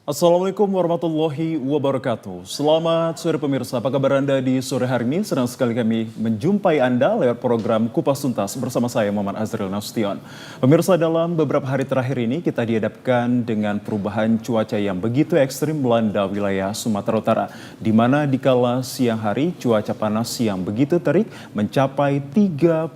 Assalamualaikum warahmatullahi wabarakatuh. Selamat sore pemirsa, apa kabar Anda di sore hari ini? Senang sekali kami menjumpai Anda lewat program Kupas Tuntas bersama saya Muhammad Azril Nasution. Pemirsa, dalam beberapa hari terakhir ini kita dihadapkan dengan perubahan cuaca yang begitu ekstrim melanda wilayah Sumatera Utara, di mana dikala siang hari cuaca panas yang begitu terik mencapai 38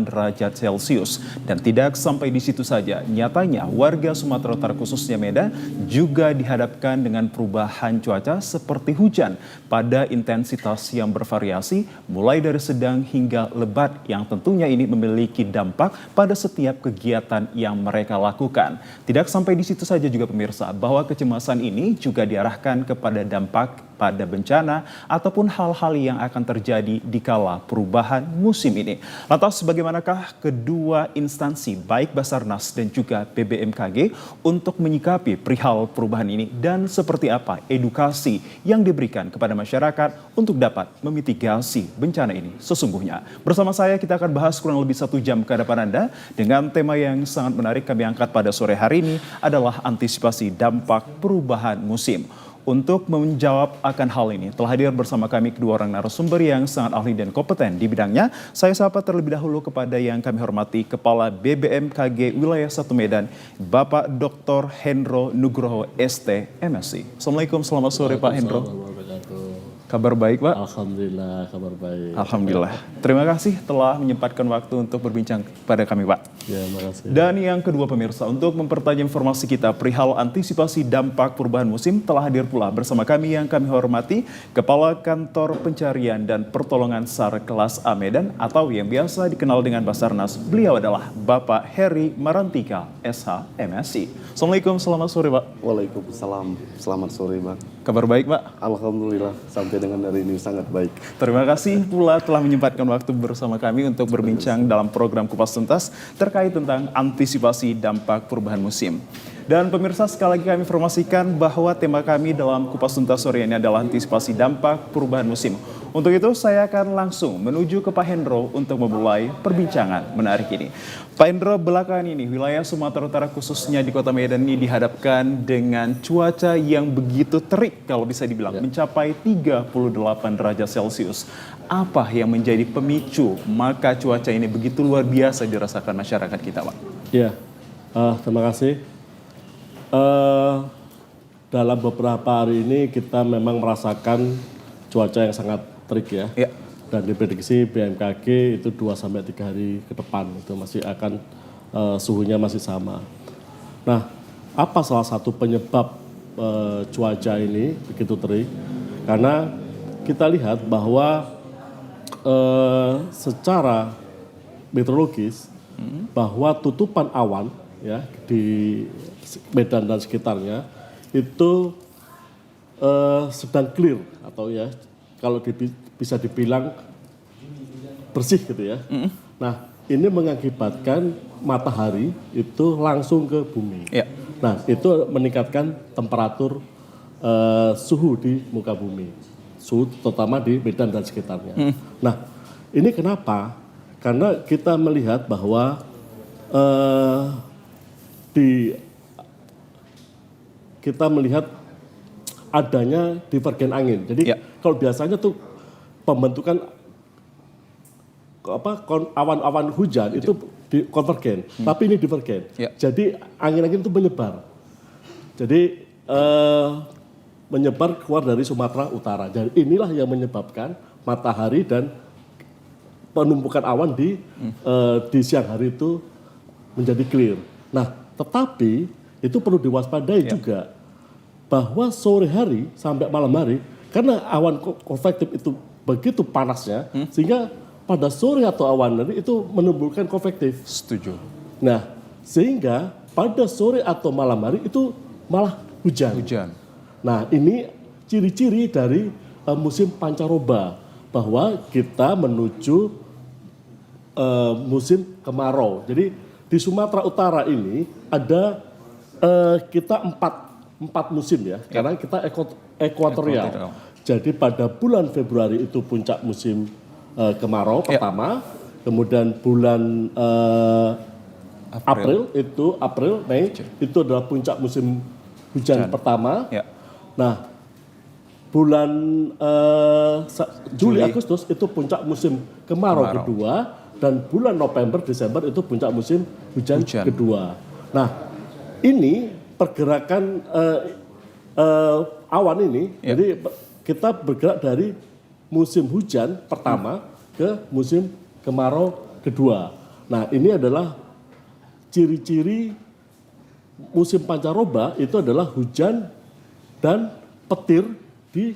derajat Celcius. Dan tidak sampai di situ saja, nyatanya warga Sumatera Utara khususnya Medan juga dihadapkan dengan perubahan cuaca seperti hujan pada intensitas yang bervariasi mulai dari sedang hingga lebat yang tentunya ini memiliki dampak pada setiap kegiatan yang mereka lakukan. Tidak sampai di situ saja juga pemirsa, bahwa kecemasan ini juga diarahkan kepada dampak pada bencana ataupun hal-hal yang akan terjadi di kala perubahan musim ini. Lantas bagaimanakah kedua instansi baik Basarnas dan juga BBMKG untuk menyikapi perihal perubahan ini dan seperti apa edukasi yang diberikan kepada masyarakat untuk dapat memitigasi bencana ini sesungguhnya. Bersama saya kita akan bahas kurang lebih 1 jam ke depan Anda dengan tema yang sangat menarik kami angkat pada sore hari ini adalah antisipasi dampak perubahan musim. Untuk menjawab akan hal ini, telah hadir bersama kami kedua orang narasumber yang sangat ahli dan kompeten di bidangnya. Saya sapa terlebih dahulu kepada yang kami hormati Kepala BBMKG Wilayah 1 Medan, Bapak Dr. Hendro Nugroho ST, MSc. Assalamualaikum, selamat sore Pak Hendro. Kabar baik Pak? Alhamdulillah, kabar baik. Alhamdulillah. Terima kasih telah menyempatkan waktu untuk berbincang pada kami Pak. Ya, makasih. Dan yang kedua pemirsa, untuk mempertajam informasi kita perihal antisipasi dampak perubahan musim telah hadir pula bersama kami yang kami hormati Kepala Kantor Pencarian dan Pertolongan SAR Kelas A Medan atau yang biasa dikenal dengan Basarnas. Beliau adalah Bapak Heri Marantika, SH, MSc. Assalamualaikum, selamat sore Pak. Waalaikumsalam, selamat sore Bang. Kabar baik Pak? Alhamdulillah, sampai dengan hari ini sangat baik. Terima kasih pula telah menyempatkan waktu bersama kami untuk berbincang dalam program Kupas Tuntas terkait tentang antisipasi dampak perubahan musim. Dan pemirsa, sekali lagi kami informasikan bahwa tema kami dalam Kupas Tuntas sore ini adalah antisipasi dampak perubahan musim. Untuk itu saya akan langsung menuju ke Pak Hendro untuk memulai perbincangan menarik ini. Pak Hendro, belakangan ini wilayah Sumatera Utara khususnya di Kota Medan ini dihadapkan dengan cuaca yang begitu terik kalau bisa dibilang mencapai 38 derajat Celcius. Apa yang menjadi pemicu maka cuaca ini begitu luar biasa dirasakan masyarakat kita Pak? Ya, terima kasih. Dalam beberapa hari ini kita memang merasakan cuaca yang sangat terik ya. Dan diprediksi BMKG itu 2-3 hari ke depan itu masih akan suhunya masih sama. Nah, apa salah satu penyebab cuaca ini begitu terik? Karena kita lihat bahwa secara meteorologis bahwa tutupan awan ya di Medan dan sekitarnya itu sedang clear atau ya kalau bisa dibilang bersih gitu ya. Nah, ini mengakibatkan matahari itu langsung ke bumi. Nah, itu meningkatkan temperatur suhu di muka bumi. Suhu terutama di Medan dan sekitarnya. Nah, ini kenapa? Karena kita melihat bahwa kita melihat adanya divergen angin. Jadi kalau biasanya tuh pembentukan awan-awan hujan itu konvergen, tapi ini divergen. Jadi angin-angin itu menyebar. Jadi menyebar keluar dari Sumatera Utara. Dan inilah yang menyebabkan matahari dan penumpukan awan di siang hari itu menjadi clear. Nah, tetapi itu perlu diwaspadai juga bahwa sore hari sampai malam hari karena awan konvektif itu begitu panasnya sehingga pada sore atau awan hari itu menimbulkan konvektif. Setuju. Nah, sehingga pada sore atau malam hari itu malah hujan. Nah, ini ciri-ciri dari musim pancaroba bahwa kita menuju musim kemarau. Jadi di Sumatera Utara ini ada kita empat musim ya, karena kita ekuatorial. Jadi pada bulan Februari itu puncak musim kemarau pertama, kemudian bulan April, Mei itu adalah puncak musim hujan pertama. Ya. Nah, bulan Juli, Agustus itu puncak musim kemarau kedua, dan bulan November, Desember itu puncak musim hujan kedua. Nah, ini pergerakan awan ini, jadi kita bergerak dari musim hujan pertama ke musim kemarau kedua. Nah, ini adalah ciri-ciri musim pancaroba, itu adalah hujan dan petir di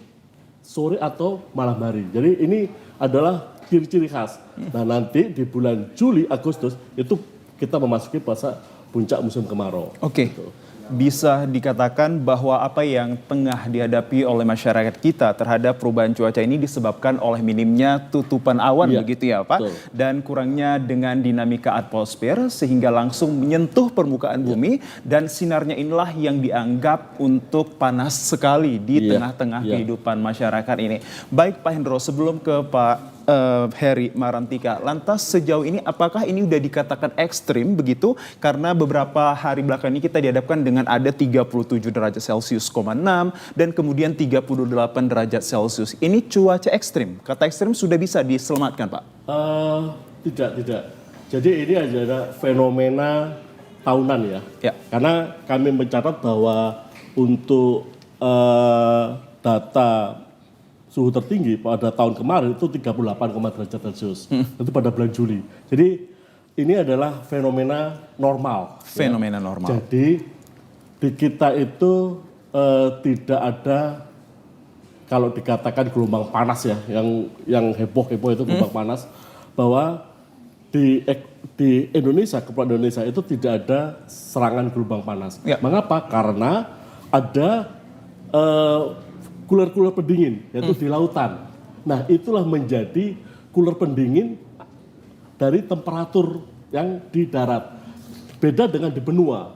sore atau malam hari. Jadi ini adalah ciri-ciri khas. Nah, nanti di bulan Juli, Agustus itu kita memasuki fase puncak musim kemarau. Oke. Bisa dikatakan bahwa apa yang tengah dihadapi oleh masyarakat kita terhadap perubahan cuaca ini disebabkan oleh minimnya tutupan awan, begitu ya Pak? Betul. Dan kurangnya dengan dinamika atmosfer sehingga langsung menyentuh permukaan bumi, dan sinarnya inilah yang dianggap untuk panas sekali di tengah-tengah kehidupan masyarakat ini. Baik Pak Hendro, sebelum ke Pak Heri Marantika, lantas sejauh ini apakah ini sudah dikatakan ekstrim begitu? Karena beberapa hari belakang ini kita dihadapkan dengan ada 37 derajat Celcius, 6 dan kemudian 38 derajat Celcius. Ini cuaca ekstrim. Kata ekstrim sudah bisa diselamatkan, Pak? Tidak. Jadi ini adalah fenomena tahunan ya. Karena kami mencatat bahwa untuk data suhu tertinggi pada tahun kemarin itu 38, derajat Celcius. Itu pada bulan Juli. Jadi ini adalah fenomena normal. Fenomena normal. Jadi di kita itu tidak ada, kalau dikatakan gelombang panas ya, yang heboh-heboh itu gelombang panas, bahwa di Indonesia, Kepulauan Indonesia itu tidak ada serangan gelombang panas. Mengapa? Karena ada kuler-kuler pendingin, yaitu di lautan. Nah, itulah menjadi kuler pendingin dari temperatur yang di darat. Beda dengan di benua.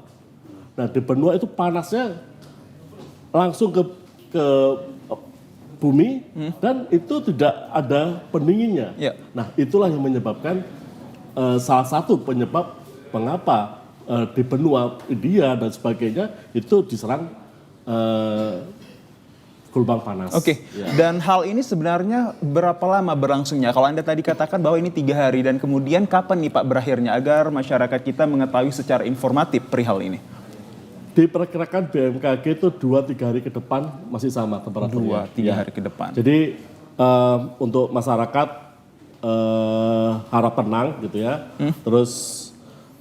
Nah, di benua itu panasnya langsung ke bumi, dan itu tidak ada pendinginnya. Nah, itulah yang menyebabkan salah satu penyebab mengapa di benua India dan sebagainya itu diserang gelombang panas. Dan hal ini sebenarnya berapa lama berlangsungnya? Kalau Anda tadi katakan bahwa ini 3 hari, dan kemudian kapan nih Pak berakhirnya agar masyarakat kita mengetahui secara informatif perihal ini? Diperkirakan BMKG itu 2-3 hari ke depan masih sama temperaturnya. 2-3 hari ke depan. Jadi untuk masyarakat harap tenang gitu ya. Terus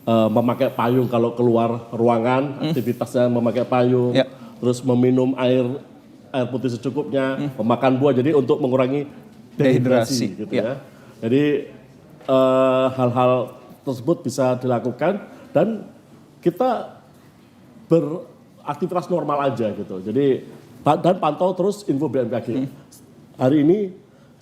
memakai payung kalau keluar ruangan, aktivitasnya memakai payung. Terus meminum air putih secukupnya, memakan buah, jadi untuk mengurangi dehidrasi gitu ya. Jadi hal-hal tersebut bisa dilakukan, dan kita beraktivitas normal aja gitu. Jadi dan pantau terus info BMKG. Hari ini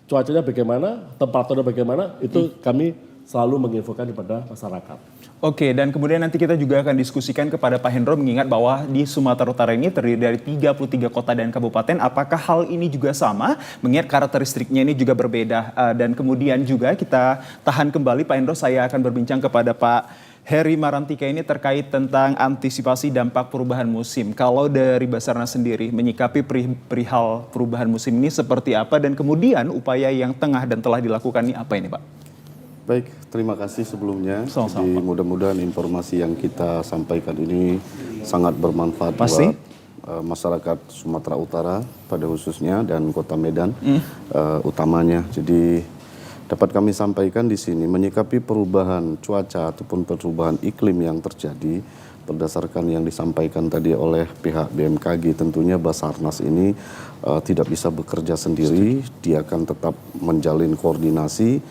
cuacanya bagaimana, temperaturnya bagaimana, itu kami selalu menginfokan kepada masyarakat. Oke, dan kemudian nanti kita juga akan diskusikan kepada Pak Hendro, mengingat bahwa di Sumatera Utara ini terdiri dari 33 kota dan kabupaten. Apakah hal ini juga sama? Mengingat karakteristiknya ini juga berbeda. Dan kemudian juga kita tahan kembali Pak Hendro, saya akan berbincang kepada Pak Heri Marantika ini terkait tentang antisipasi dampak perubahan musim. Kalau dari Basarnas sendiri menyikapi perihal perubahan musim ini seperti apa, dan kemudian upaya yang tengah dan telah dilakukan ini apa ini Pak? Baik, terima kasih sebelumnya. Jadi mudah-mudahan informasi yang kita sampaikan ini sangat bermanfaat buat masyarakat Sumatera Utara pada khususnya, dan Kota Medan utamanya. Jadi dapat kami sampaikan di sini, menyikapi perubahan cuaca ataupun perubahan iklim yang terjadi berdasarkan yang disampaikan tadi oleh pihak BMKG, tentunya Basarnas ini tidak bisa bekerja sendiri, dia akan tetap menjalin koordinasi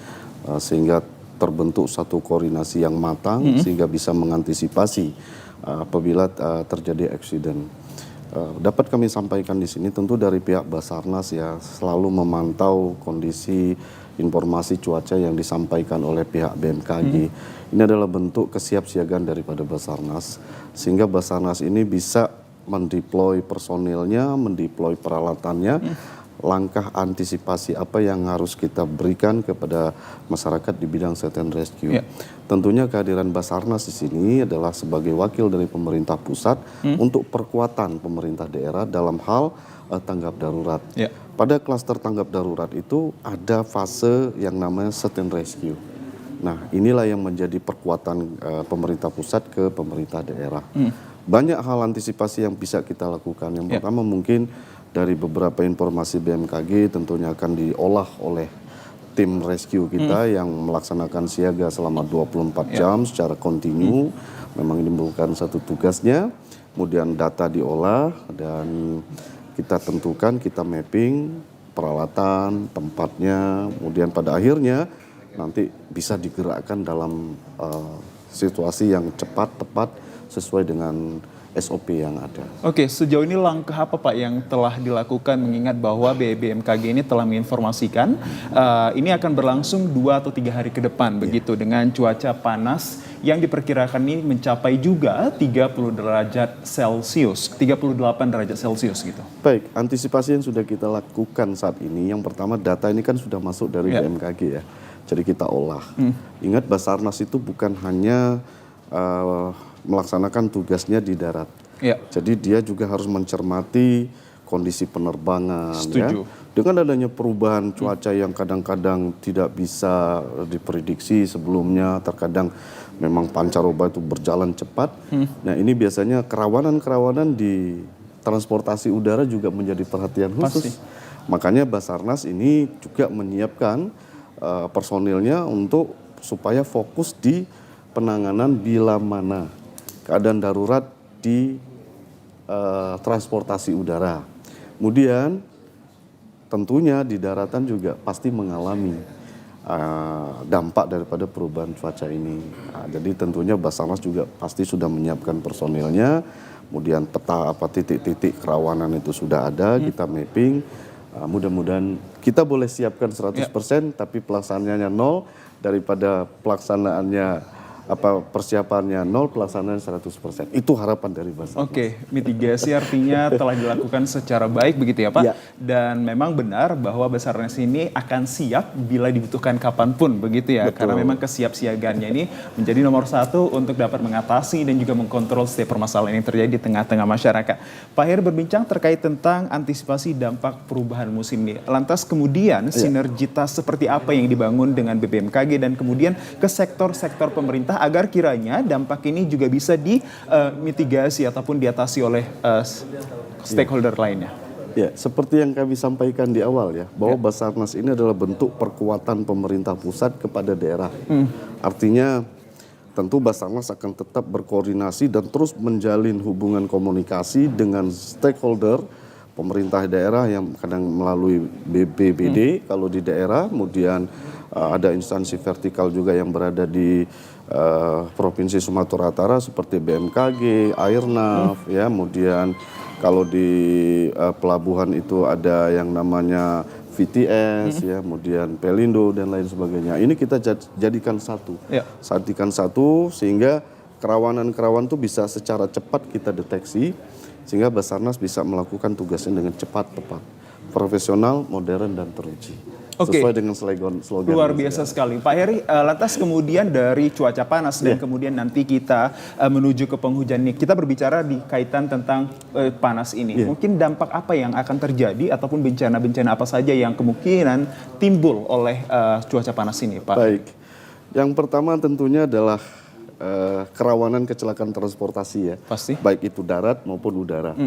sehingga terbentuk satu koordinasi yang matang sehingga bisa mengantisipasi apabila terjadi eksiden. Dapat kami sampaikan di sini, tentu dari pihak Basarnas ya selalu memantau kondisi informasi cuaca yang disampaikan oleh pihak BMKG. Ini adalah bentuk kesiapsiagaan daripada Basarnas, sehingga Basarnas ini bisa mendeploy personilnya, mendeploy peralatannya langkah antisipasi apa yang harus kita berikan kepada masyarakat di bidang search and rescue. Tentunya kehadiran Basarnas di sini adalah sebagai wakil dari pemerintah pusat untuk perkuatan pemerintah daerah dalam hal tanggap darurat. Pada klaster tanggap darurat itu ada fase yang namanya search and rescue. Nah, inilah yang menjadi perkuatan pemerintah pusat ke pemerintah daerah. Banyak hal antisipasi yang bisa kita lakukan. Yang pertama mungkin dari beberapa informasi BMKG tentunya akan diolah oleh tim rescue kita yang melaksanakan siaga selama 24 jam secara kontinu. Memang ini merupakan satu tugasnya. Kemudian data diolah dan kita tentukan, kita mapping peralatan, tempatnya. Kemudian pada akhirnya nanti bisa digerakkan dalam situasi yang cepat, tepat, sesuai dengan SOP yang ada. Oke, sejauh ini langkah apa Pak yang telah dilakukan mengingat bahwa BMKG ini telah menginformasikan ini akan berlangsung 2 atau 3 hari ke depan begitu dengan cuaca panas yang diperkirakan ini mencapai juga 30 derajat Celcius, 38 derajat Celcius gitu. Baik, antisipasi yang sudah kita lakukan saat ini, yang pertama data ini kan sudah masuk dari BMKG ya, jadi kita olah. Ingat Basarnas itu bukan hanya melaksanakan tugasnya di darat. Jadi dia juga harus mencermati kondisi penerbangan. Setuju. Dengan adanya perubahan cuaca yang kadang-kadang tidak bisa diprediksi sebelumnya, terkadang memang pancaroba itu berjalan cepat. Nah ini biasanya kerawanan-kerawanan di transportasi udara juga menjadi perhatian khusus. Makanya Basarnas ini juga menyiapkan personilnya untuk supaya fokus di penanganan bila mana keadaan darurat di transportasi udara. Kemudian tentunya di daratan juga pasti mengalami dampak daripada perubahan cuaca ini. Jadi tentunya Basarnas juga pasti sudah menyiapkan personilnya. Kemudian peta apa titik-titik kerawanan itu sudah ada, kita mapping. Mudah-mudahan kita boleh siapkan 100%, tapi pelaksanaannya 0 daripada pelaksanaannya persiapannya 0, pelaksanaan 100%. Itu harapan dari Basarnas. Oke, mitigasi artinya telah dilakukan secara baik begitu ya Pak. Dan memang benar bahwa Basarnas ini akan siap bila dibutuhkan kapanpun begitu ya. Karena memang kesiapsiagaannya ini menjadi nomor 1 untuk dapat mengatasi dan juga mengkontrol setiap permasalahan yang terjadi di tengah-tengah masyarakat. Pak Heri berbincang terkait tentang antisipasi dampak perubahan musim ini. Lantas kemudian sinergitas seperti apa yang dibangun dengan BMKG dan kemudian ke sektor-sektor pemerintah agar kiranya dampak ini juga bisa dimitigasi ataupun diatasi oleh stakeholder lainnya. Ya, seperti yang kami sampaikan di awal ya, bahwa Basarnas ini adalah bentuk perkuatan pemerintah pusat kepada daerah. Artinya tentu Basarnas akan tetap berkoordinasi dan terus menjalin hubungan komunikasi dengan stakeholder pemerintah daerah yang kadang melalui BPBD kalau di daerah, kemudian ada instansi vertikal juga yang berada di Provinsi Sumatera Utara seperti BMKG, Airnav, ya, kemudian kalau di pelabuhan itu ada yang namanya VTS, ya, kemudian Pelindo dan lain sebagainya. Ini kita jadikan satu, sehingga kerawanan-kerawanan itu bisa secara cepat kita deteksi, sehingga Basarnas bisa melakukan tugasnya dengan cepat, tepat, profesional, modern dan teruji. Sesuai dengan slogan. Luar biasa sekali. Pak Heri, lantas kemudian dari cuaca panas dan kemudian nanti kita menuju ke penghujan ini. Kita berbicara di kaitan tentang panas ini. Mungkin dampak apa yang akan terjadi ataupun bencana-bencana apa saja yang kemungkinan timbul oleh cuaca panas ini, Pak? Baik. Yang pertama tentunya adalah kerawanan kecelakaan transportasi ya. Pasti. Baik itu darat maupun udara.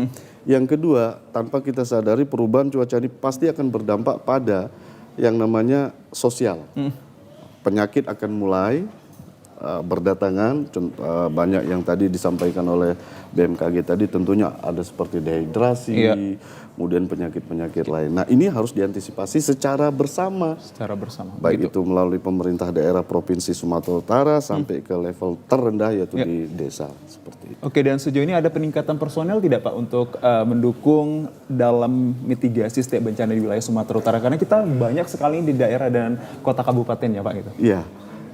Yang kedua, tanpa kita sadari perubahan cuaca ini pasti akan berdampak pada yang namanya sosial. Penyakit akan mulai berdatangan, banyak yang tadi disampaikan oleh BMKG tadi, tentunya ada seperti dehidrasi, kemudian penyakit-penyakit lain. Nah ini harus diantisipasi secara bersama. Baik itu melalui pemerintah daerah Provinsi Sumatera Utara sampai ke level terendah yaitu di desa. Seperti itu. Oke, dan sejauh ini ada peningkatan personel tidak Pak untuk mendukung dalam mitigasi setiap bencana di wilayah Sumatera Utara? Karena kita banyak sekali di daerah dan kota kabupaten ya Pak gitu. Iya.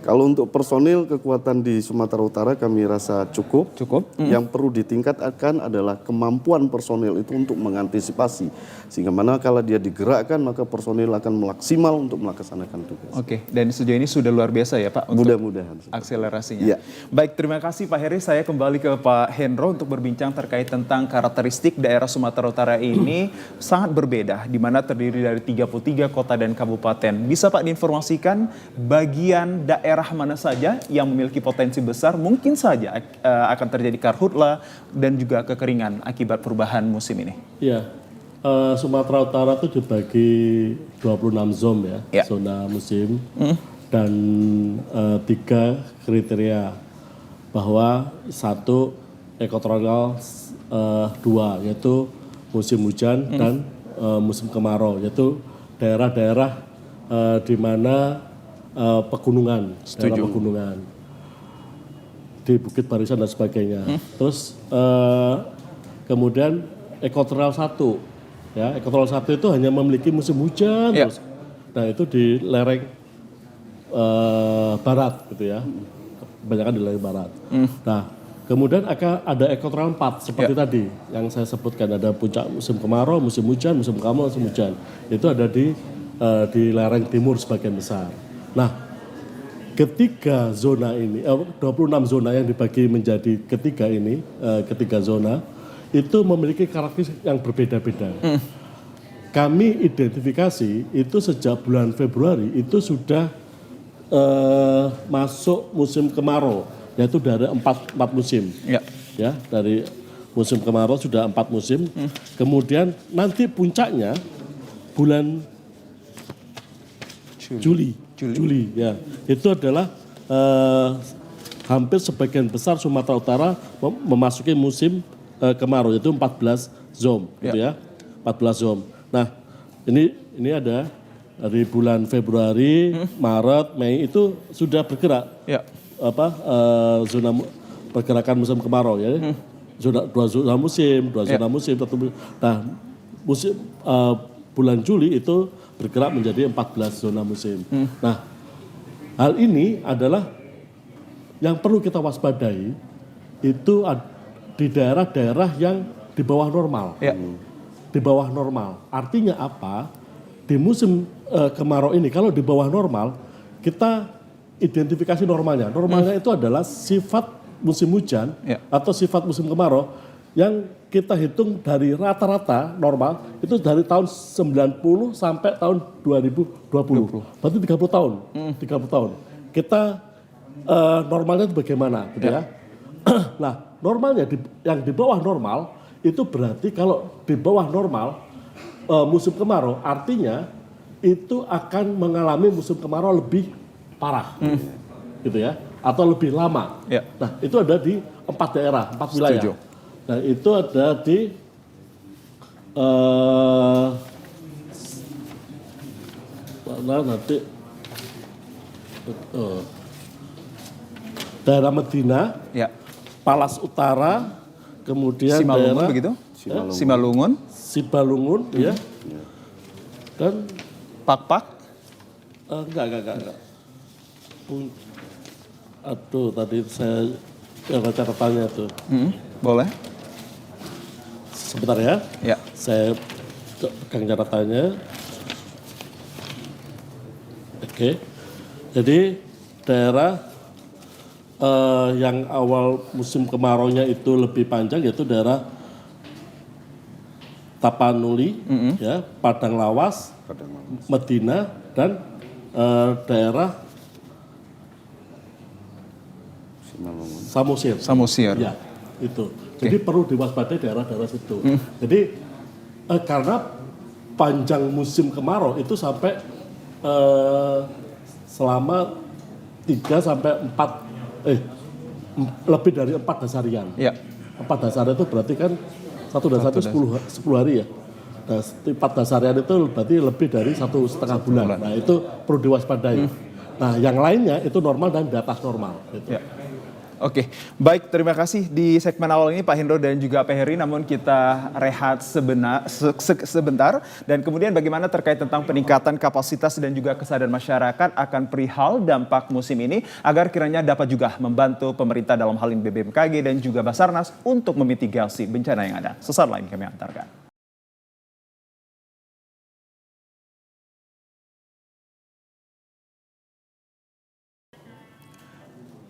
Kalau untuk personil kekuatan di Sumatera Utara kami rasa cukup. Yang perlu ditingkatkan adalah kemampuan personil itu untuk mengantisipasi. Sehingga mana kalau dia digerakkan maka personil akan maksimal untuk melaksanakan tugas. Oke, dan sejauh ini sudah luar biasa ya Pak untuk Mudah-mudahan. akselerasinya. Ya. Baik, terima kasih Pak Heri. Saya kembali ke Pak Hendro untuk berbincang terkait tentang karakteristik daerah Sumatera Utara ini sangat berbeda, di mana terdiri dari 33 kota dan kabupaten. Bisa Pak diinformasikan bagian daerah mana saja yang memiliki potensi besar mungkin saja akan terjadi karhutla dan juga kekeringan akibat perubahan musim ini? Ya, Sumatera Utara itu dibagi 26 zona ya, zona musim dan 3 kriteria bahwa 1 ekotorial 2 yaitu musim hujan dan musim kemarau, yaitu daerah-daerah di mana pegunungan, daerah pegunungan di Bukit Barisan dan sebagainya. Terus kemudian ekotorial 1 ya, ekotorial 1 itu hanya memiliki musim hujan terus. Nah itu di lereng barat gitu ya, kebanyakan di lereng barat. Nah kemudian akan ada ekotorial 4 seperti tadi yang saya sebutkan, ada puncak musim kemarau, musim hujan, musim kemarau, musim hujan. Itu ada di lereng timur sebagian besar. Nah, ketiga zona ini, 26 zona yang dibagi menjadi ketiga zona, itu memiliki karakteristik yang berbeda-beda. Kami identifikasi itu sejak bulan Februari itu sudah masuk musim kemarau, yaitu dari 4 musim. Ya, dari musim kemarau sudah 4 musim. Kemudian nanti puncaknya bulan Juli ya, itu adalah hampir sebagian besar Sumatera Utara memasuki musim kemarau, yaitu 14 zom, gitu ya, 14 zom. Nah, ini ada dari bulan Februari, Maret, Mei itu sudah bergerak, zona pergerakan musim kemarau ya, dua zona musim, Nah, musim bulan Juli itu bergerak menjadi 14 zona musim. Nah, hal ini adalah yang perlu kita waspadai itu di daerah-daerah yang di bawah normal. Di bawah normal. Artinya apa? Di musim kemarau ini kalau di bawah normal, kita identifikasi normalnya. Normalnya itu adalah sifat musim hujan atau sifat musim kemarau yang kita hitung dari rata-rata normal itu dari tahun 90 sampai tahun 2020. Berarti 30 tahun. 30 tahun. Kita normalnya itu bagaimana gitu ya. Nah, normalnya yang di bawah normal itu berarti kalau di bawah normal musim kemarau artinya itu akan mengalami musim kemarau lebih parah. Gitu ya, atau lebih lama. Nah, itu ada di 4 daerah, 4 wilayah. Setuju. Nah, itu ada di daerah Medina, Palas Utara, kemudian Simalungun daerah begitu? Sibalungun, ya. Dan Pakpak? Enggak. Aduh, tadi saya ada catatannya tuh. Boleh. Sebentar ya. Saya pegang catatannya. Oke. Jadi daerah yang awal musim kemaraunya itu lebih panjang yaitu daerah Tapanuli, ya, Padang Lawas, Medina dan daerah Samosir. Ya, itu. Jadi perlu diwaspadai daerah-daerah situ. Jadi karena panjang musim kemarau itu sampai selama 3 sampai 4 lebih dari 4 dasarian. 4 dasarian itu berarti kan 1 dasar itu 10 hari ya. Nah, 4 dasarian itu berarti lebih dari 1,5 bulan. Nah, itu perlu diwaspadai. Nah, yang lainnya itu normal dan di atas normal. Gitu. Oke, baik, terima kasih di segmen awal ini Pak Hendro dan juga Pak Heri, namun kita rehat sebentar dan kemudian bagaimana terkait tentang peningkatan kapasitas dan juga kesadaran masyarakat akan perihal dampak musim ini agar kiranya dapat juga membantu pemerintah dalam hal ini BBMKG dan juga Basarnas untuk memitigasi bencana yang ada. Sesaat lain kami antarkan.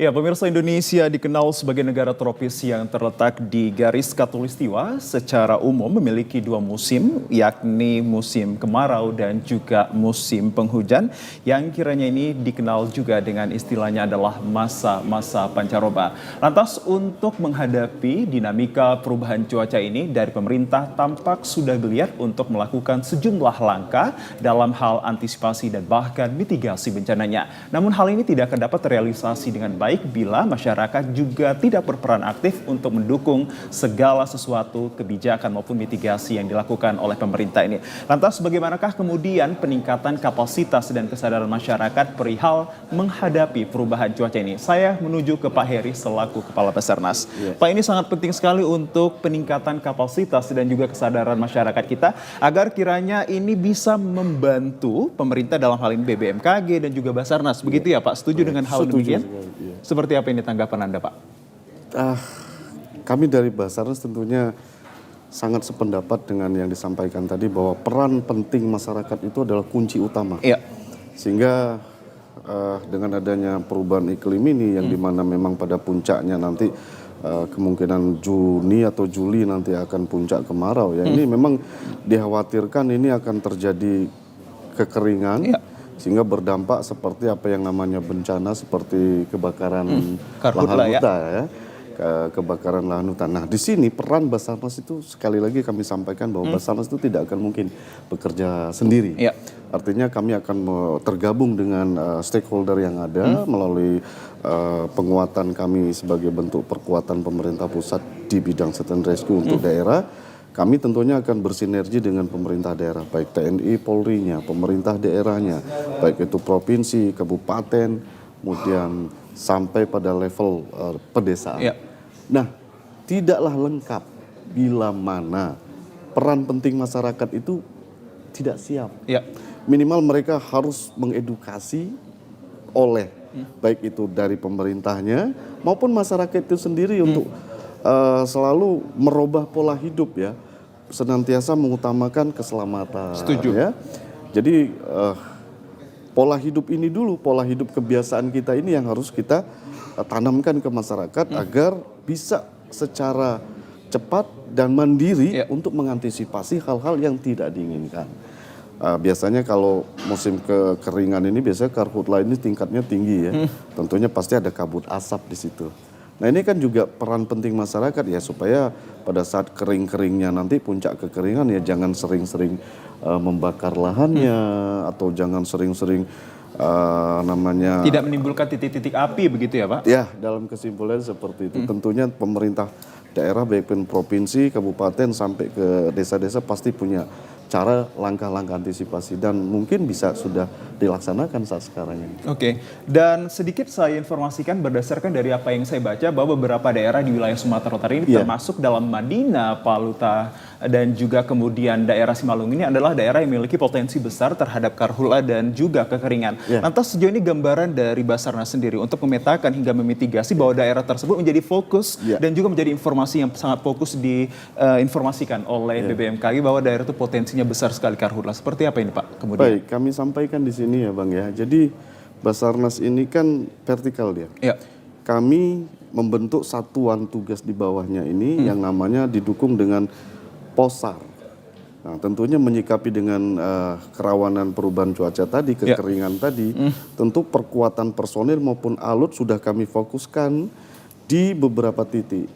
Ya, pemirsa, Indonesia dikenal sebagai negara tropis yang terletak di garis khatulistiwa. Secara umum memiliki dua musim, yakni musim kemarau dan juga musim penghujan, yang kiranya ini dikenal juga dengan istilahnya adalah masa-masa pancaroba. Lantas untuk menghadapi dinamika perubahan cuaca ini, dari pemerintah tampak sudah geliat untuk melakukan sejumlah langkah dalam hal antisipasi dan bahkan mitigasi bencananya. Namun hal ini tidak akan dapat terrealisasi dengan baik bila masyarakat juga tidak berperan aktif untuk mendukung segala sesuatu kebijakan maupun mitigasi yang dilakukan oleh pemerintah ini. Lantas bagaimanakah kemudian peningkatan kapasitas dan kesadaran masyarakat perihal menghadapi perubahan cuaca ini? Saya menuju ke Pak Heri selaku Kepala Basarnas. Pak, ini sangat penting sekali untuk peningkatan kapasitas dan juga kesadaran masyarakat kita agar kiranya ini bisa membantu pemerintah dalam hal ini BBMKG dan juga Basarnas. Begitu ya Pak? Setuju dengan hal demikian? Seperti apa ini tanggapan Anda, Pak? Kami dari Basarnas tentunya sangat sependapat dengan yang disampaikan tadi bahwa peran penting masyarakat itu adalah kunci utama. Iya. Sehingga dengan adanya perubahan iklim ini yang dimana memang pada puncaknya nanti kemungkinan Juni atau Juli nanti akan puncak kemarau ya. Ini memang dikhawatirkan ini akan terjadi kekeringan. Iya. Sehingga berdampak seperti apa yang namanya bencana seperti kebakaran lahan hutan ya, kebakaran lahan hutan. Nah di sini peran Basarnas itu sekali lagi kami sampaikan bahwa Basarnas itu tidak akan mungkin bekerja sendiri. Ya. Artinya kami akan tergabung dengan stakeholder yang ada melalui penguatan kami sebagai bentuk perkuatan pemerintah pusat di bidang search and rescue untuk daerah. Kami tentunya akan bersinergi dengan pemerintah daerah, baik TNI, Polri-nya, pemerintah daerahnya, baik itu provinsi, kabupaten, kemudian sampai pada level pedesaan. Ya. Nah, tidaklah lengkap bila mana peran penting masyarakat itu tidak siap. Ya. Minimal mereka harus mengedukasi oleh baik itu dari pemerintahnya maupun masyarakat itu sendiri untuk selalu merubah pola hidup ya, senantiasa mengutamakan keselamatan. Setuju. Ya. Jadi pola hidup ini dulu, pola hidup kebiasaan kita ini yang harus kita tanamkan ke masyarakat agar bisa secara cepat dan mandiri untuk mengantisipasi hal-hal yang tidak diinginkan. Biasanya kalau musim kekeringan ini biasanya karhutla ini tingkatnya tinggi ya, tentunya pasti ada kabut asap di situ. Nah ini kan juga peran penting masyarakat ya supaya pada saat kering-keringnya nanti puncak kekeringan ya jangan sering-sering membakar lahannya atau jangan sering-sering namanya tidak menimbulkan titik-titik api begitu ya Pak? Ya dalam kesimpulan seperti itu. Tentunya pemerintah daerah baik provinsi, kabupaten sampai ke desa-desa pasti punya cara langkah-langkah antisipasi dan mungkin bisa sudah dilaksanakan saat sekarang ini. Oke, dan sedikit saya informasikan berdasarkan dari apa yang saya baca bahwa beberapa daerah di wilayah Sumatera Utara ini termasuk dalam Madinah, Paluta, dan juga kemudian daerah Simalungun ini adalah daerah yang memiliki potensi besar terhadap karhutla dan juga kekeringan. Lantas sejauh ini gambaran dari Basarnas sendiri untuk memetakan hingga memitigasi bahwa daerah tersebut menjadi fokus dan juga menjadi informasi yang sangat fokus diinformasikan oleh BBMKG bahwa daerah itu potensinya besar sekali karhutla. Seperti apa ini Pak? Kemudian? Baik, kami sampaikan di sini ya Bang ya. Jadi Basarnas ini kan vertikal dia. Ya. Kami membentuk satuan tugas di bawahnya ini yang namanya didukung dengan Posar. Nah, tentunya menyikapi dengan kerawanan perubahan cuaca tadi, kekeringan tadi, tentu perkuatan personil maupun alut sudah kami fokuskan di beberapa titik.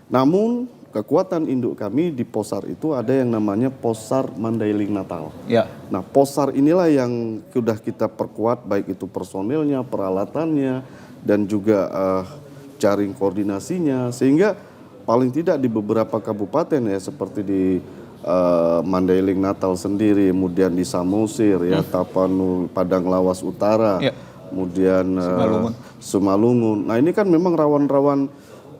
Namun kekuatan induk kami di Posar itu ada yang namanya Posar Mandailing Natal. Ya. Nah, Posar inilah yang sudah kita perkuat baik itu personilnya, peralatannya, dan juga jaring koordinasinya sehingga paling tidak di beberapa kabupaten ya seperti di Mandailing Natal sendiri, kemudian di Samosir ya, Tapanuli, Padang Lawas Utara, kemudian Sumalungun. Nah ini kan memang rawan-rawan,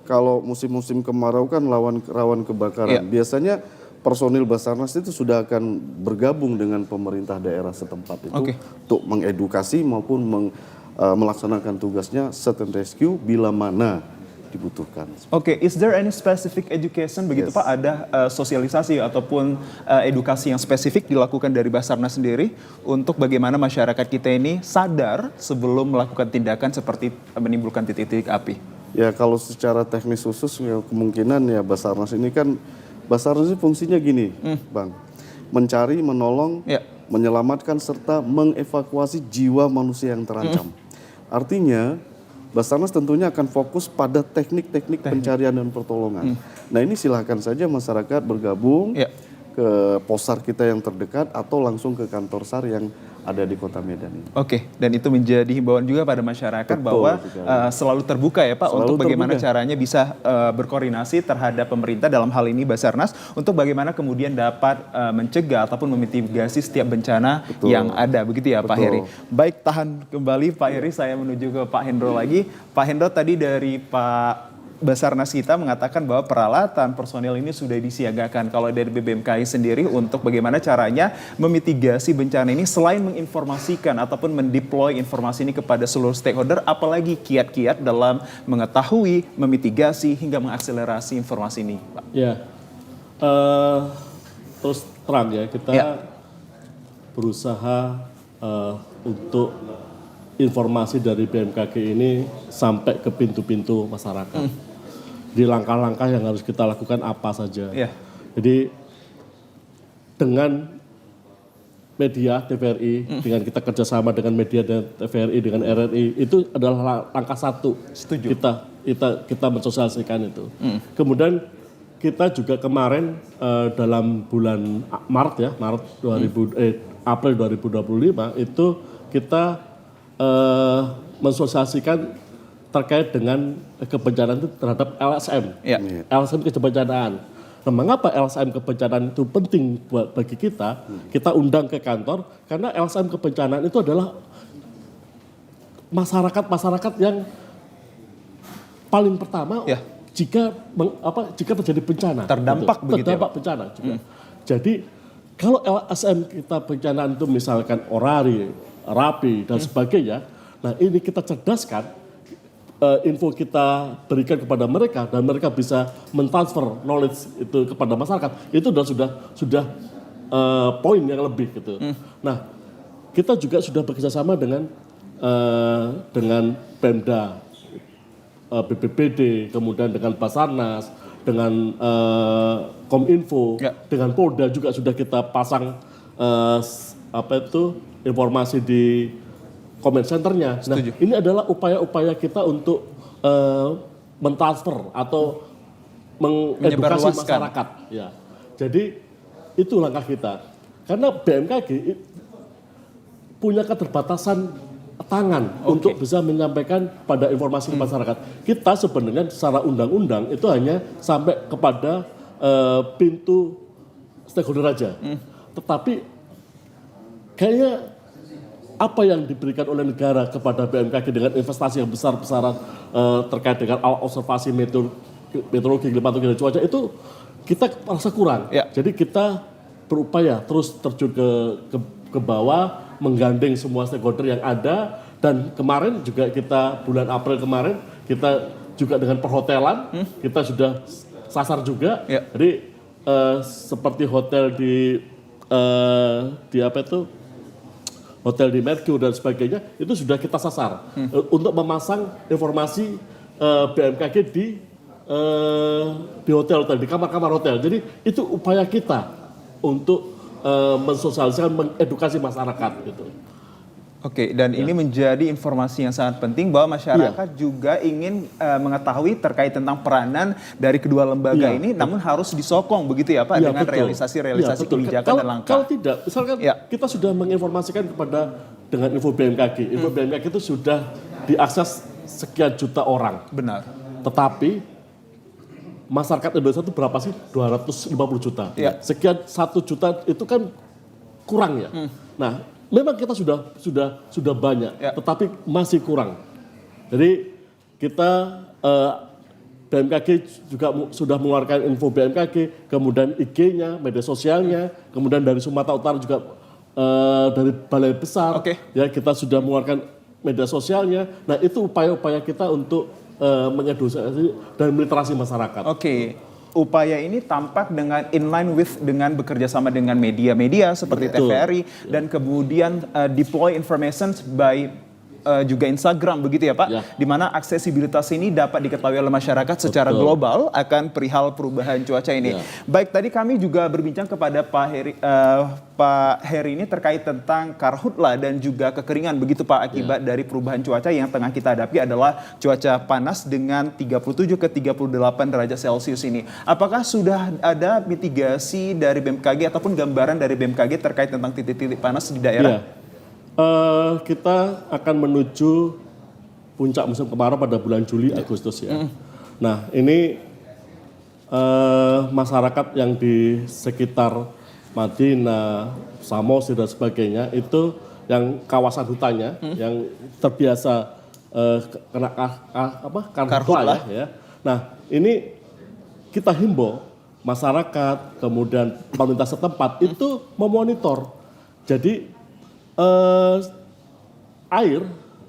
kalau musim-musim kemarau kan rawan kebakaran. Biasanya personil Basarnas itu sudah akan bergabung dengan pemerintah daerah setempat itu untuk mengedukasi maupun melaksanakan tugasnya search and rescue bila mana dibutuhkan. Is there any specific education begitu Pak? Ada sosialisasi ataupun edukasi yang spesifik dilakukan dari Basarnas sendiri untuk bagaimana masyarakat kita ini sadar sebelum melakukan tindakan seperti menimbulkan titik-titik api? Ya kalau secara teknis khusus ya, kemungkinan ya Basarnas ini fungsinya gini, Bang. Mencari, menolong, menyelamatkan serta mengevakuasi jiwa manusia yang terancam. Artinya Basarnas tentunya akan fokus pada teknik-teknik pencarian dan pertolongan. Nah ini silahkan saja masyarakat bergabung ke posar kita yang terdekat atau langsung ke kantor SAR yang ada di Kota Medan ini. Dan itu menjadi himbauan juga pada masyarakat bahwa selalu terbuka ya Pak untuk bagaimana caranya bisa berkoordinasi terhadap pemerintah dalam hal ini Basarnas untuk bagaimana kemudian dapat mencegah ataupun memitigasi setiap bencana yang ada begitu ya Pak Heri. Baik, tahan kembali Pak Heri, saya menuju ke Pak Hendro lagi. Pak Hendro, tadi dari Pak Basarnas kita mengatakan bahwa peralatan personil ini sudah disiagakan. Kalau dari BBMKI sendiri untuk bagaimana caranya memitigasi bencana ini selain menginformasikan ataupun mendeploy informasi ini kepada seluruh stakeholder, apalagi kiat-kiat dalam mengetahui, memitigasi hingga mengakselerasi informasi ini, Pak? Ya, terus terang ya kita berusaha untuk informasi dari BMKG ini sampai ke pintu-pintu masyarakat. Di langkah-langkah yang harus kita lakukan apa saja. Jadi dengan media TVRI, dengan kita kerjasama dengan media dan TVRI dengan RRI, itu adalah langkah satu. Setuju. Kita mensosialisasikan itu. Kemudian kita juga kemarin dalam bulan April 2025 itu kita mensosialisasikan terkait dengan kebencanaan itu terhadap LSM. LSM kebencanaan. Nah, mengapa LSM kebencanaan itu penting bagi kita? Kita undang ke kantor karena LSM kebencanaan itu adalah masyarakat yang paling pertama jika terjadi bencana. Terdampak begitu. Terdampak bencana juga. Jadi kalau LSM kita bencanaan itu misalkan orari, rapi dan sebagainya, nah ini kita cerdaskan, info kita berikan kepada mereka dan mereka bisa mentransfer knowledge itu kepada masyarakat, itu sudah poin yang lebih gitu. Nah kita juga sudah bekerjasama dengan Pemda, BPBD, kemudian dengan Basarnas, dengan Kominfo, dengan Polda juga sudah kita pasang informasi di comment centernya. Nah, ini adalah upaya-upaya kita untuk mentransfer atau mengedukasi masyarakat. Ya. Jadi itu langkah kita. Karena BMKG punya keterbatasan tangan untuk bisa menyampaikan pada informasi ke masyarakat. Kita sebenarnya secara undang-undang itu hanya sampai kepada pintu stakeholder aja. Tetapi kayaknya apa yang diberikan oleh negara kepada BMKG dengan investasi yang besar-besaran terkait dengan observasi meteorologi, klimatologi dan cuaca itu kita merasa kurang. Jadi kita berupaya terus terjun ke bawah, menggandeng semua stakeholder yang ada, dan kemarin juga kita bulan April kemarin kita juga dengan perhotelan kita sudah sasar juga. Jadi seperti hotel hotel di Mercure dan sebagainya, itu sudah kita sasar untuk memasang informasi BMKG di hotel-hotel, di kamar-kamar hotel. Jadi itu upaya kita untuk mensosialisasikan, mengedukasi masyarakat gitu. Dan ini menjadi informasi yang sangat penting bahwa masyarakat juga ingin mengetahui terkait tentang peranan dari kedua lembaga ini, namun harus disokong begitu ya Pak dengan realisasi-realisasi kebijakan dan langkah. Kalau tidak, misalkan kita sudah menginformasikan dengan info BMKG, info BMKG itu sudah diakses sekian juta orang. Benar. Tetapi masyarakat Indonesia itu berapa sih? 250 juta. Sekian 1 juta itu kan kurang ya. Nah, memang kita sudah banyak, tetapi masih kurang. Jadi kita BMKG juga sudah mengeluarkan info BMKG, kemudian IG-nya, media sosialnya, kemudian dari Sumatera Utara juga dari Balai Besar, ya kita sudah mengeluarkan media sosialnya. Nah itu upaya-upaya kita untuk mengedukasi dan meliterasi masyarakat. Upaya ini tampak dengan inline with dengan bekerja sama dengan media-media seperti TVRI dan kemudian deploy information by juga Instagram begitu ya Pak, di mana aksesibilitas ini dapat diketahui oleh masyarakat secara global akan perihal perubahan cuaca ini. Baik, tadi kami juga berbincang kepada Pak Heri ini terkait tentang karhutlah dan juga kekeringan begitu Pak, akibat dari perubahan cuaca yang tengah kita hadapi adalah cuaca panas dengan 37 ke 38 derajat Celcius ini. Apakah sudah ada mitigasi dari BMKG ataupun gambaran dari BMKG terkait tentang titik-titik panas di daerah? Kita akan menuju puncak musim kemarau pada bulan Juli Agustus ya. Nah ini masyarakat yang di sekitar Madinah, Samosir dan sebagainya itu yang kawasan hutannya yang terbiasa kena karhutlah ya. Nah ini kita himbau masyarakat kemudian pemerintah setempat itu memonitor. Jadi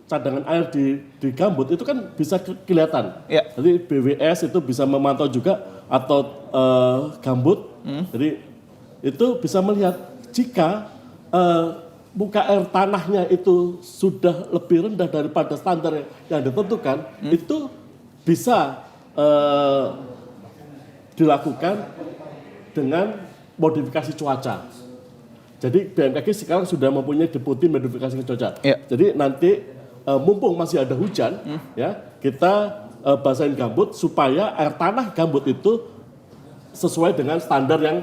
cadangan air di gambut itu kan bisa kelihatan. Jadi BWS itu bisa memantau juga atau gambut. Jadi itu bisa melihat jika muka air tanahnya itu sudah lebih rendah daripada standar yang ditentukan, itu bisa dilakukan dengan modifikasi cuaca. Jadi BMKG sekarang sudah mempunyai deputi modifikasi cuaca. Jadi nanti mumpung masih ada hujan, ya kita basahin gambut supaya air tanah gambut itu sesuai dengan standar yang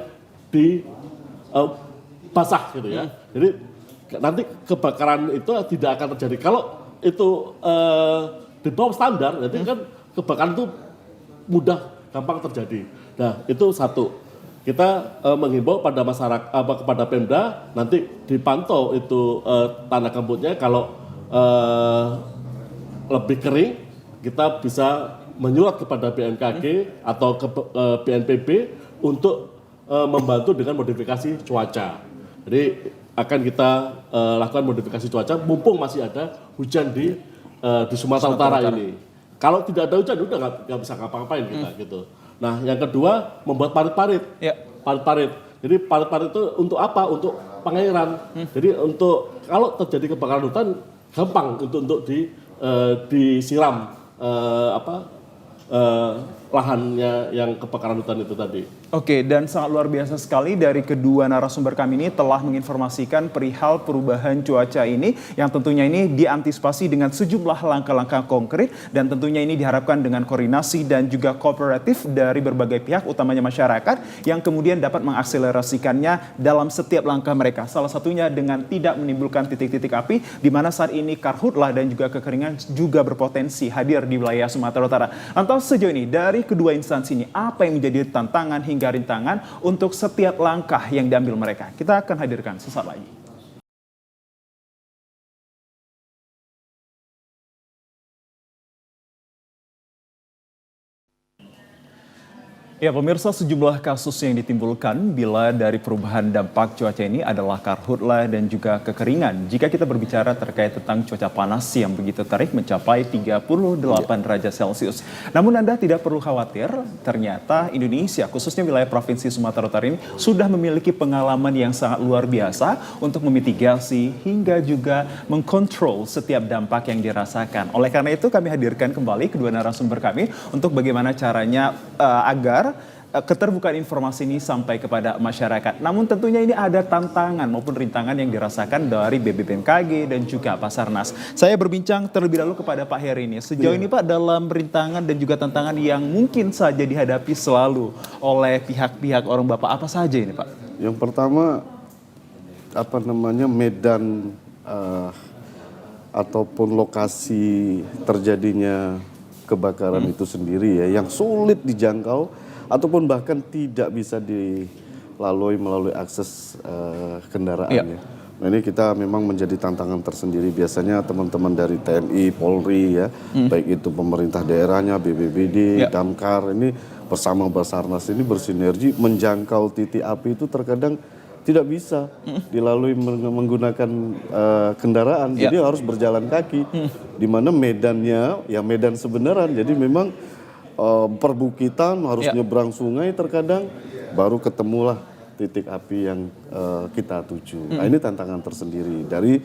basah gitu ya. Jadi nanti kebakaran itu tidak akan terjadi. Kalau itu di bawah standar, nanti kan kebakaran itu mudah gampang terjadi. Nah itu satu. Kita menghimbau pada masyarakat kepada Pemda nanti dipantau itu tanah gambutnya, kalau lebih kering kita bisa menyurat kepada BMKG atau ke BNPB untuk membantu dengan modifikasi cuaca. Jadi akan kita lakukan modifikasi cuaca mumpung masih ada hujan di Sumatera Utara ini. Kalau tidak ada hujan udah nggak bisa ngapa-ngapain kita gitu. Nah, yang kedua membuat parit-parit. Parit-parit. Jadi parit-parit itu untuk apa? Untuk pengairan. Jadi untuk kalau terjadi kebakaran hutan gampang untuk disiram lahannya yang kebakaran hutan itu tadi. Dan sangat luar biasa sekali dari kedua narasumber kami ini telah menginformasikan perihal perubahan cuaca ini yang tentunya ini diantisipasi dengan sejumlah langkah-langkah konkret dan tentunya ini diharapkan dengan koordinasi dan juga kooperatif dari berbagai pihak utamanya masyarakat yang kemudian dapat mengakselerasikannya dalam setiap langkah mereka. Salah satunya dengan tidak menimbulkan titik-titik api di mana saat ini karhutlah dan juga kekeringan juga berpotensi hadir di wilayah Sumatera Utara. Lantas sejauh ini dari kedua instansi ini apa yang menjadi tantangan hingga rintangan untuk setiap langkah yang diambil mereka? Kita akan hadirkan sesaat lagi. Ya pemirsa, sejumlah kasus yang ditimbulkan bila dari perubahan dampak cuaca ini adalah karhutlah dan juga kekeringan. Jika kita berbicara terkait tentang cuaca panas yang begitu terik mencapai 38 derajat Celcius. Namun Anda tidak perlu khawatir, ternyata Indonesia khususnya wilayah Provinsi Sumatera Utara ini sudah memiliki pengalaman yang sangat luar biasa untuk memitigasi hingga juga mengkontrol setiap dampak yang dirasakan. Oleh karena itu kami hadirkan kembali kedua narasumber kami untuk bagaimana caranya agar keterbukaan informasi ini sampai kepada masyarakat. Namun tentunya ini ada tantangan maupun rintangan yang dirasakan dari BPBMKG dan juga Basarnas. Saya berbincang terlebih dahulu kepada Pak Heri ini. Sejauh ini Pak, dalam rintangan dan juga tantangan yang mungkin saja dihadapi selalu oleh pihak-pihak orang Bapak, apa saja ini Pak? Yang pertama, medan ataupun lokasi terjadinya kebakaran itu sendiri ya, yang sulit dijangkau ataupun bahkan tidak bisa dilalui melalui akses kendaraannya. Nah ini kita memang menjadi tantangan tersendiri. Biasanya teman-teman dari TNI, Polri ya, baik itu pemerintah daerahnya, BPBD, Damkar, ini bersama Basarnas ini bersinergi menjangkau titik api itu terkadang tidak bisa dilalui menggunakan kendaraan, jadi harus berjalan kaki. Di mana medannya ya medan sebenaran, jadi memang perbukitan harus nyebrang sungai terkadang baru ketemulah titik api yang kita tuju. Nah ini tantangan tersendiri dari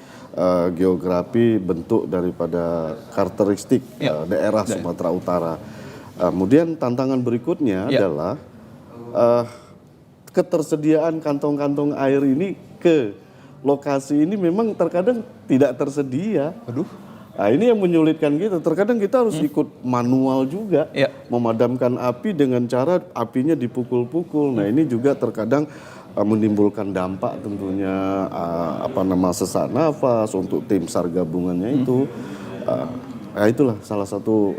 geografi bentuk daripada karakteristik daerah Sumatera Utara. Kemudian tantangan berikutnya adalah ketersediaan kantong-kantong air ini ke lokasi ini memang terkadang tidak tersedia. Nah ini yang menyulitkan kita. Terkadang kita harus ikut manual juga memadamkan api dengan cara apinya dipukul-pukul. Nah ini juga terkadang menimbulkan dampak tentunya sesak nafas untuk tim SAR gabungannya itu. Nah itulah salah satu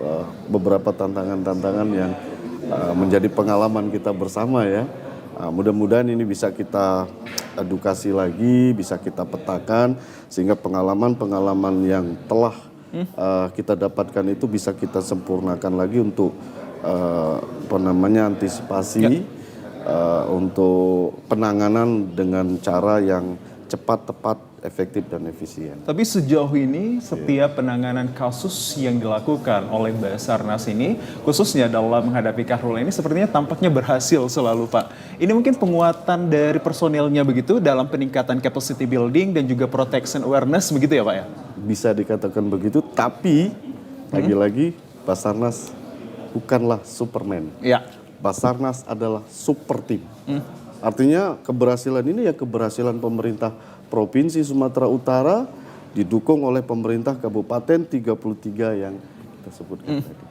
beberapa tantangan-tantangan yang menjadi pengalaman kita bersama ya. Mudah-mudahan ini bisa kita edukasi lagi, bisa kita petakan sehingga pengalaman-pengalaman yang telah kita dapatkan itu bisa kita sempurnakan lagi untuk antisipasi untuk penanganan dengan cara yang cepat, tepat, efektif dan efisien. Tapi sejauh ini setiap penanganan kasus yang dilakukan oleh Basarnas ini, khususnya dalam menghadapi Kahrul ini sepertinya tampaknya berhasil selalu Pak. Ini mungkin penguatan dari personilnya begitu dalam peningkatan capacity building dan juga protection awareness begitu ya Pak ya? Bisa dikatakan begitu, tapi lagi-lagi Basarnas bukanlah Superman. Basarnas adalah super tim. Artinya keberhasilan ini ya keberhasilan pemerintah Provinsi Sumatera Utara didukung oleh pemerintah Kabupaten 33 yang kita sebutkan tadi.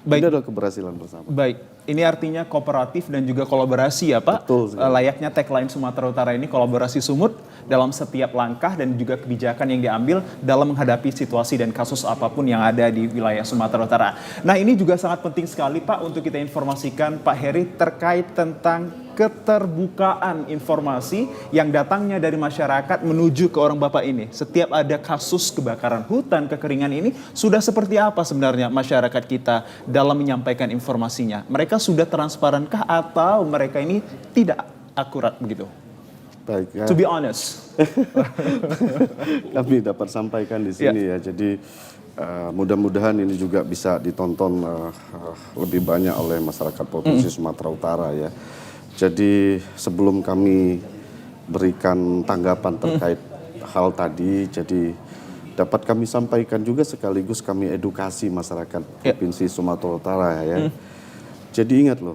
Ini adalah keberhasilan bersama. Baik, ini artinya kooperatif dan juga kolaborasi ya Pak. Betul sekali. Layaknya tagline Sumatera Utara ini kolaborasi sumut dalam setiap langkah dan juga kebijakan yang diambil dalam menghadapi situasi dan kasus apapun yang ada di wilayah Sumatera Utara. Nah ini juga sangat penting sekali Pak untuk kita informasikan Pak Heri terkait tentang keterbukaan informasi yang datangnya dari masyarakat menuju ke orang Bapak ini. Setiap ada kasus kebakaran hutan, kekeringan ini, sudah seperti apa sebenarnya masyarakat kita dalam menyampaikan informasinya? Mereka sudah transparankah atau mereka ini tidak akurat begitu? Baik ya. To be honest. Kami dapat sampaikan di sini ya. Jadi mudah-mudahan ini juga bisa ditonton lebih banyak oleh masyarakat Provinsi Sumatera Utara ya. Jadi sebelum kami berikan tanggapan terkait hal tadi, jadi dapat kami sampaikan juga sekaligus kami edukasi masyarakat Provinsi Sumatera Utara ya. Jadi ingat loh,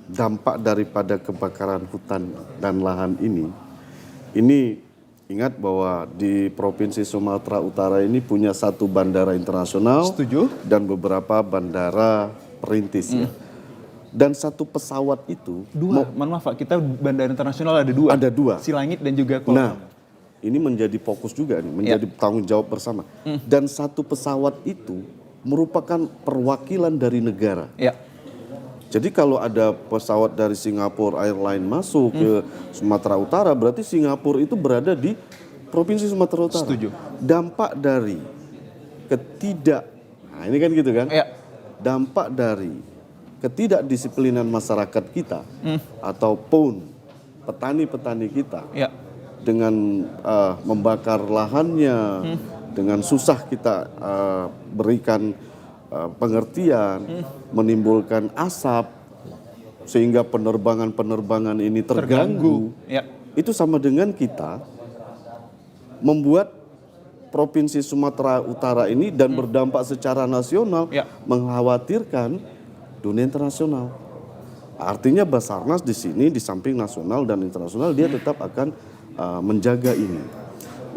dampak daripada kebakaran hutan dan lahan ini ingat bahwa di Provinsi Sumatera Utara ini punya satu bandara internasional. Setuju. Dan beberapa bandara perintis ya. Dan satu pesawat itu mohon maaf Pak, kita bandara internasional ada dua. Ada dua. Silangit dan juga Kolkam. Nah, ini menjadi fokus juga nih, menjadi tanggung jawab bersama. Dan satu pesawat itu merupakan perwakilan dari negara. Jadi kalau ada pesawat dari Singapore Airlines masuk ke Sumatera Utara, berarti Singapura itu berada di Provinsi Sumatera Utara. Setuju. Dampak dari nah ini kan gitu kan? Dampak dari ketidakdisiplinan masyarakat kita ataupun petani-petani kita dengan membakar lahannya, dengan susah kita berikan pengertian, menimbulkan asap sehingga penerbangan-penerbangan ini terganggu. Itu sama dengan kita membuat Provinsi Sumatera Utara ini dan berdampak secara nasional mengkhawatirkan dunia internasional. Artinya Basarnas di sini di samping nasional dan internasional dia tetap akan menjaga ini.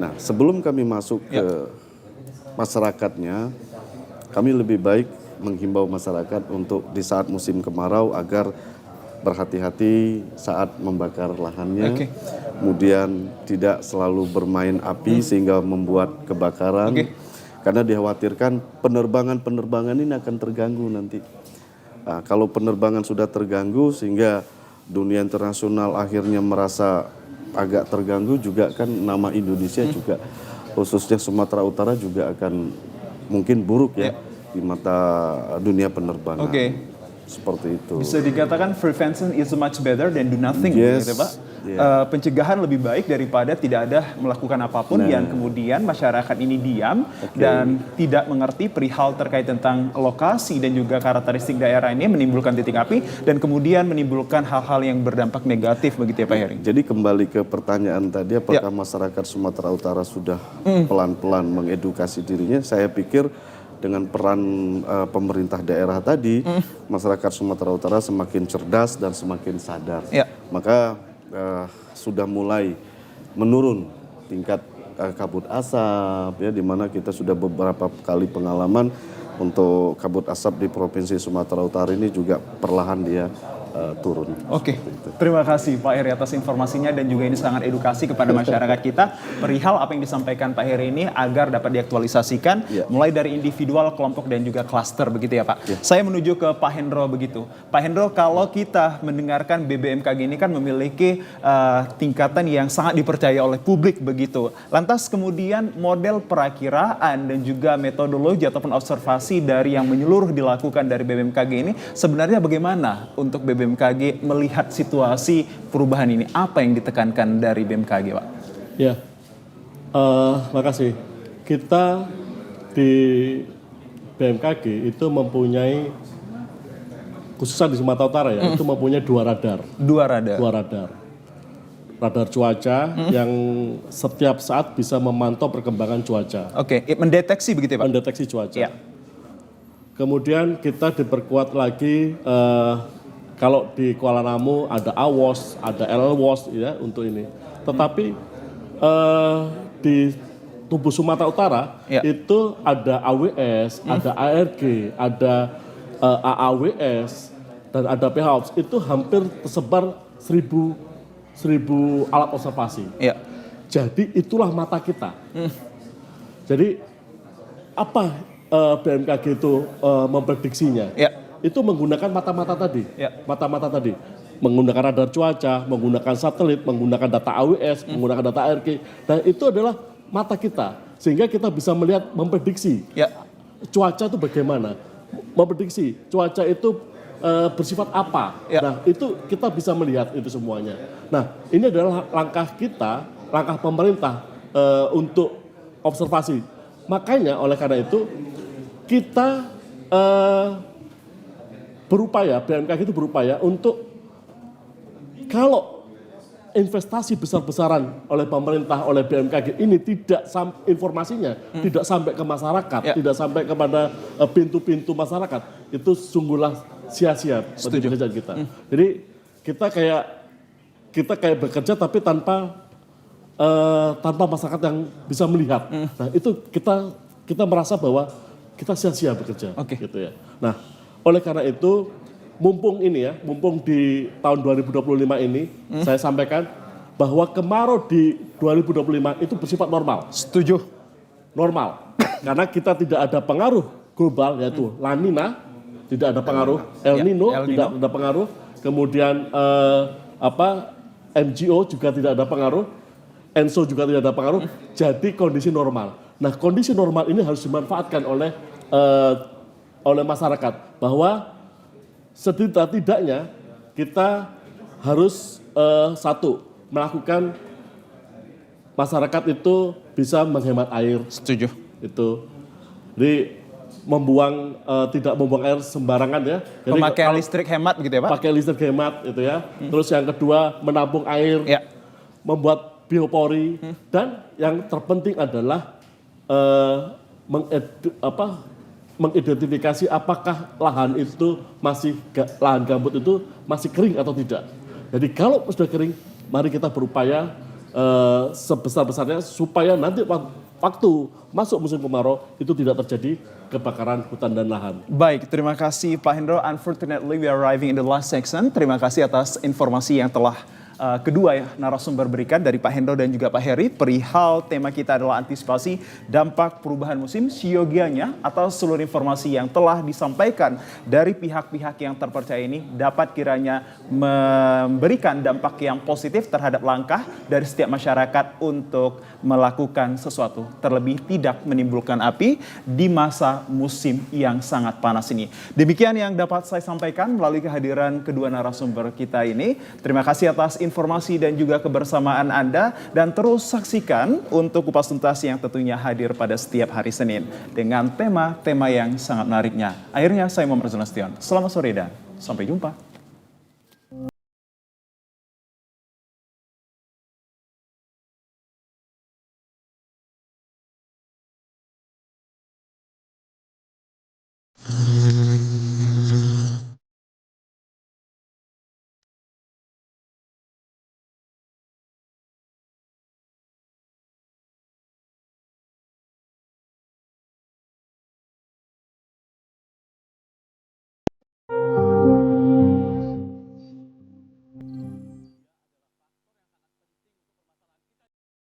Nah, sebelum kami masuk ke masyarakatnya, kami lebih baik menghimbau masyarakat untuk di saat musim kemarau agar berhati-hati saat membakar lahannya. Kemudian tidak selalu bermain api sehingga membuat kebakaran. Karena dikhawatirkan penerbangan-penerbangan ini akan terganggu nanti. Nah, kalau penerbangan sudah terganggu sehingga dunia internasional akhirnya merasa agak terganggu juga kan nama Indonesia juga khususnya Sumatera Utara juga akan mungkin buruk ya di mata dunia penerbangan. Seperti itu. Bisa dikatakan prevention is much better than do nothing, gitu Pak. Pencegahan lebih baik daripada tidak ada melakukan apapun yang kemudian masyarakat ini diam dan tidak mengerti perihal terkait tentang lokasi dan juga karakteristik daerah ini menimbulkan titik api dan kemudian menimbulkan hal-hal yang berdampak negatif begitu ya Pak Heri. Jadi kembali ke pertanyaan tadi, apakah masyarakat Sumatera Utara sudah pelan-pelan mengedukasi dirinya? Saya pikir dengan peran pemerintah daerah tadi, masyarakat Sumatera Utara semakin cerdas dan semakin sadar. Maka sudah mulai menurun tingkat kabut asap, ya, di mana kita sudah beberapa kali pengalaman untuk kabut asap di Provinsi Sumatera Utara ini juga perlahan dia turun. Terima kasih Pak Heri atas informasinya dan juga ini sangat edukasi kepada masyarakat kita perihal apa yang disampaikan Pak Heri ini agar dapat diaktualisasikan mulai dari individual, kelompok dan juga klaster begitu ya Pak. Saya menuju ke Pak Hendro begitu. Pak Hendro, kalau kita mendengarkan BBMKG ini kan memiliki tingkatan yang sangat dipercaya oleh publik begitu. Lantas kemudian model perakiraan dan juga metodologi ataupun observasi dari yang menyeluruh dilakukan dari BBMKG ini sebenarnya bagaimana untuk BMKG melihat situasi perubahan ini? Apa yang ditekankan dari BMKG, Pak? Ya, makasih. Kita di BMKG itu mempunyai, khususnya di Sumatera Utara ya, itu mempunyai dua radar. Radar cuaca yang setiap saat bisa memantau perkembangan cuaca. Mendeteksi begitu ya Pak? Mendeteksi cuaca. Kemudian kita diperkuat lagi, kalau di Kuala Namu ada AWOS, ada LWOS ya untuk ini. Tetapi di tubuh Sumatera Utara itu ada AWS, ada ARG, ada AAWS, dan ada PHOPS. Itu hampir tersebar 1000 alat observasi. Jadi itulah mata kita. Jadi apa BMKG itu memprediksinya? Itu menggunakan mata-mata tadi. Mata-mata tadi. Menggunakan radar cuaca, menggunakan satelit, menggunakan data AWS, menggunakan data ARG. Dan itu adalah mata kita. Sehingga kita bisa melihat, memprediksi cuaca itu bagaimana. Memprediksi cuaca itu bersifat apa. Nah itu kita bisa melihat itu semuanya. Nah ini adalah langkah kita, langkah pemerintah untuk observasi. Makanya oleh karena itu kita berupaya, BMKG itu berupaya untuk kalau investasi besar-besaran oleh pemerintah, oleh BMKG ini tidak informasinya tidak sampai ke masyarakat, tidak sampai kepada pintu-pintu masyarakat, itu sungguhlah sia-sia pekerjaan kita. Jadi kita kayak bekerja tapi tanpa masyarakat yang bisa melihat. Nah itu kita merasa bahwa kita sia-sia bekerja, gitu ya. Nah oleh karena itu, mumpung di tahun 2025 ini, saya sampaikan bahwa kemarau di 2025 itu bersifat normal. Setuju. Normal. Karena kita tidak ada pengaruh global, yaitu La Nina, tidak ada pengaruh, El Nino tidak ada pengaruh, kemudian MGO juga tidak ada pengaruh, ENSO juga tidak ada pengaruh, jadi kondisi normal. Nah kondisi normal ini harus dimanfaatkan oleh masyarakat, bahwa setidak-tidaknya kita harus melakukan masyarakat itu bisa menghemat air. Setuju. Itu. Jadi tidak membuang air sembarangan ya. Jadi pemakaian listrik hemat gitu ya Pak? Pakai listrik hemat itu ya. Terus yang kedua menampung air, membuat biopori, dan yang terpenting adalah mengidentifikasi apakah lahan gambut itu masih kering atau tidak. Jadi kalau sudah kering, mari kita berupaya sebesar-besarnya supaya nanti waktu masuk musim kemarau itu tidak terjadi kebakaran hutan dan lahan. Baik, terima kasih Pak Hendro. Unfortunately we are arriving in the last section. Terima kasih atas informasi yang telah kedua narasumber berikan dari Pak Hendro dan juga Pak Heri perihal tema kita adalah antisipasi dampak perubahan musim. Siogianya atau seluruh informasi yang telah disampaikan dari pihak-pihak yang terpercaya ini dapat kiranya memberikan dampak yang positif terhadap langkah dari setiap masyarakat untuk melakukan sesuatu, terlebih tidak menimbulkan api di masa musim yang sangat panas ini. Demikian yang dapat saya sampaikan melalui kehadiran kedua narasumber kita ini. Terima kasih atas informasi dan juga kebersamaan Anda, dan terus saksikan untuk Kupas Tuntas yang tentunya hadir pada setiap hari Senin dengan tema-tema yang sangat menariknya. Akhirnya saya Muhammad Azril Nasution. Selamat sore dan sampai jumpa.